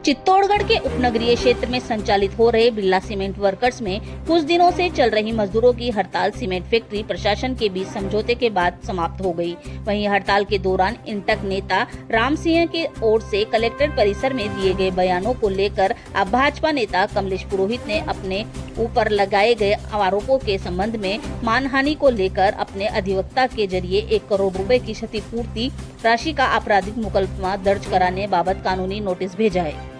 चित्तौड़गढ़ के उपनगरीय क्षेत्र में संचालित हो रहे बिरला सीमेंट वर्कर्स में कुछ दिनों से चल रही मजदूरों की हड़ताल सीमेंट फैक्ट्री प्रशासन के बीच समझौते के बाद समाप्त हो गई। वहीं हड़ताल के दौरान इंटक नेता राम सिंह की ओर से कलेक्ट्रेट परिसर में दिए गए बयानों को लेकर अब भाजपा नेता कमलेश पुरोहित ने अपने ऊपर लगाए गए आरोपों के संबंध में मानहानि को लेकर अपने अधिवक्ता के जरिए 1 करोड़ रुपए की क्षतिपूर्ति राशि का आपराधिक मुकदमा दर्ज कराने बाबत कानूनी नोटिस भेजा है।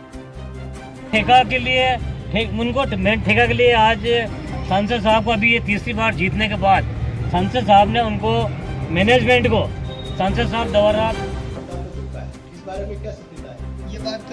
ठेका के लिए ठेका के लिए आज सांसद साहब को अभी ये तीसरी बार जीतने के बाद सांसद साहब ने उनको मैनेजमेंट को सांसद साहब द्वारा इस बारे में क्या स्थिति है? ये बात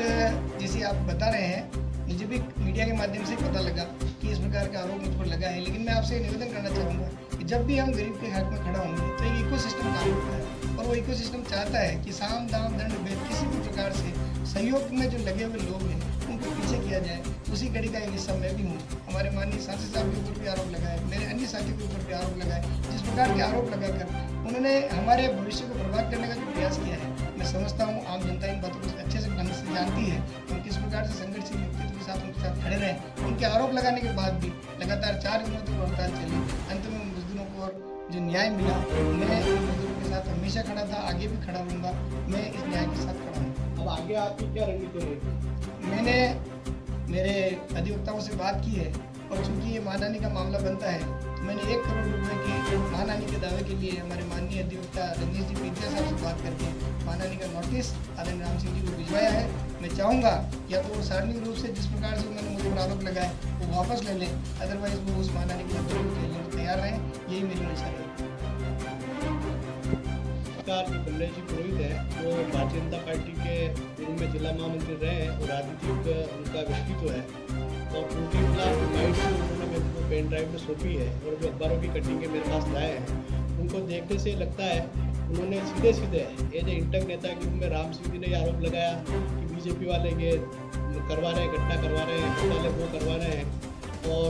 जैसे आप बता रहे हैं, मुझे भी मीडिया के माध्यम से पता लगा कि इस प्रकार का आरोप मुझ पर लगा है। लेकिन मैं आपसे निवेदन करना चाहूँगा कि जब भी हम गरीब के हक में खड़ा होंगे तो एक इकोसिस्टम काम होता है और वो इकोसिस्टम चाहता है कि साम दाम दंड भेद किसी भी प्रकार से सहयोग में जो लगे हुए लोग हैं उनको पीछे किया जाए। उसी कड़ी का एक हिस्सा मैं भी हूँ। हमारे माननीय सांसद साहब के ऊपर भी आरोप लगाए, मेरे अन्य साथियों के ऊपर भी आरोप लगाए। जिस प्रकार के आरोप लगाकर उन्होंने हमारे भविष्य को बर्बाद करने का जो प्रयास किया है, मैं समझता हूँ आम जनता इन बातों को अच्छे से ढंग से जानती है। हम किस प्रकार से संगठनशील व्यक्तित्व के साथ उनके साथ खड़े रहे। उनके आरोप लगाने के बाद भी लगातार 4 दिनों तक हड़ताल चली। अंत में मजदूरों को और जो न्याय मिला, मैं मजदूरों के साथ हमेशा खड़ा था, आगे भी खड़ा रहूँगा। मैं इस न्याय के साथ खड़ा हूँ। अब आगे आपकी क्या रणनीति रहेगी? मैंने मेरे अधिवक्ताओं से बात की है और चूंकि ये मानहानि का मामला बनता है तो मैंने 1 करोड़ रुपए के मानहानि के दावे के लिए हमारे माननीय अधिवक्ता रजनीश जी पीतिया साहब से बात करके मानहानि का नोटिस आदरणीय राम सिंह जी को भिजवाया है। मैं चाहूँगा या तो वो सार्वजनिक रूप से जिस प्रकार से उन्होंने मुझे पर आरोप लगाए वो वापस ले लें, अदरवाइज वो उस मानहानि के लिए खेलने को तैयार रहें। यही मेरी मंशा है। कमलेश जी पुरोहित है, वो भारतीय जनता पार्टी के पूर्व में जिला महामंत्री रहे हैं और राजनीतिक उनका व्यक्तित्व है और उनके खिलाफ गाइड उन्होंने मेरे को पेन ड्राइव में सौंपी है और जो अखबारों की कटिंग मेरे पास लाए हैं उनको देखने से लगता है उन्होंने सीधे एज ए इंटक नेता के रूप में राम सिंह जी ने आरोप लगाया कि बीजेपी वाले ये करवा रहे हैं, घटना करवा रहे हैं, वाले वो करवा रहे हैं और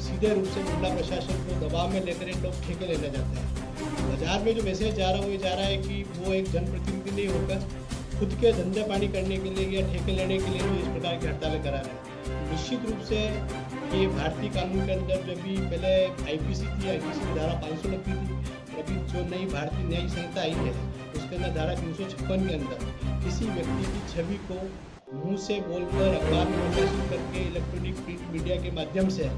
सीधे रूप से जिला प्रशासन को दबाव में लेकर इन लोग ठेके लेना चाहते हैं। बाजार में जो मैसेज जा रहा है वो ये जा रहा है कि वो एक जनप्रतिनिधि नहीं होकर खुद के धंधे पानी करने के लिए या ठेके लेने के लिए जो इस प्रकार की हड़तालें करा रहे हैं। निश्चित रूप से ये भारतीय कानून के अंदर जब भी पहले आईपीसी थी, आईपीसी की धारा 500 लगती थी, अभी जो नई भारतीय न्याय संहिता आई है उसके अंदर धारा 356 के अंदर किसी व्यक्ति की छवि को मुंह से बोलकर अखबार में प्रकाशित करके इलेक्ट्रॉनिक प्रिंट मीडिया के माध्यम से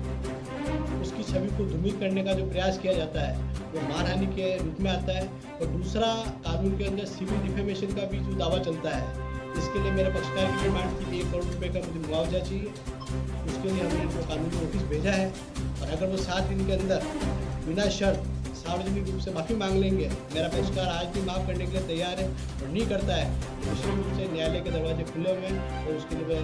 उसकी छवि को धूमिल करने का जो प्रयास किया जाता है वो मानहानि के रूप में आता है। और दूसरा कानून के अंदर सिविल डिफेमेशन का भी जो दावा चलता है, इसके लिए मेरे पक्षकार की डिमांड थी कि 1 करोड़ रुपये का मुझे मुआवजा चाहिए। उसके लिए हमने इनको कानूनी नोटिस भेजा है और अगर वो 7 दिन के अंदर बिना शर्त सार्वजनिक रूप से माफ़ी मांग लेंगे, मेरा पक्षकार आज भी माफ़ करने के लिए तैयार है और नहीं करता है तो निश्चित रूप से न्यायालय के दरवाजे खुले हुए हैं और उसके लिए